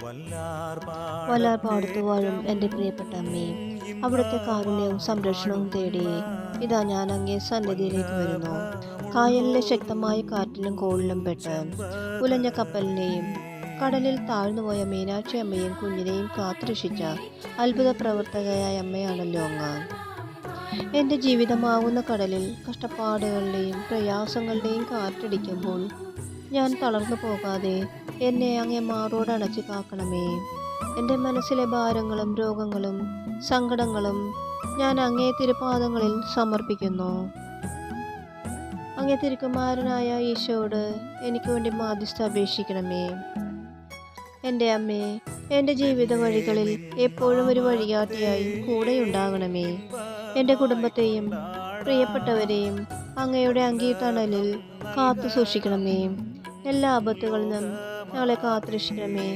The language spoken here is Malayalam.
വല്ലാർപാടത്ത് വാഴും എൻ്റെ പ്രിയപ്പെട്ട അമ്മേ, അവിടുത്തെ കാരുണ്യവും സംരക്ഷണവും തേടി ഇതാ ഞാൻ അങ്ങേ സന്നിധിയിലേക്ക് വരുന്നു. കായലിലെ ശക്തമായ കാറ്റിലും കോളിലും പെട്ട് ഉലഞ്ഞ കപ്പലിനെയും കടലിൽ താഴ്ന്നുപോയ മീനാക്ഷി അമ്മയും കുഞ്ഞിനെയും കാത്തുരക്ഷിച്ച അത്ഭുത പ്രവർത്തകയായ അമ്മയാണല്ലോ അങ്ങ്. എൻ്റെ ജീവിതമാവുന്ന കടലിൽ കഷ്ടപ്പാടുകളുടെയും പ്രയാസങ്ങളുടെയും കാറ്റടിക്കുമ്പോൾ ഞാൻ തളർന്നു പോകാതെ എന്നെ അങ്ങേ മാറോടണച്ച് കാക്കണമേ. എൻ്റെ മനസ്സിലെ ഭാരങ്ങളും രോഗങ്ങളും സങ്കടങ്ങളും ഞാൻ അങ്ങേ തിരുപാദങ്ങളിൽ സമർപ്പിക്കുന്നു. അങ്ങേ തിരുക്കുമാരനായ ഈശോയോട് എനിക്ക് വേണ്ടി മാധ്യസ്ഥ അപേക്ഷിക്കണമേ. എൻ്റെ അമ്മേ, എൻ്റെ ജീവിത വഴികളിൽ എപ്പോഴും ഒരു വഴികാട്ടിയായി കൂടെയുണ്ടാകണമേ. എൻ്റെ കുടുംബത്തെയും പ്രിയപ്പെട്ടവരെയും അങ്ങയുടെ അങ്കീതണലിൽ കാത്തു സൂക്ഷിക്കണമേ. എല്ലാ ആപത്തുകളിൽ നിന്നും ഞങ്ങളെ കാത്തുരക്ഷിക്കണമേ.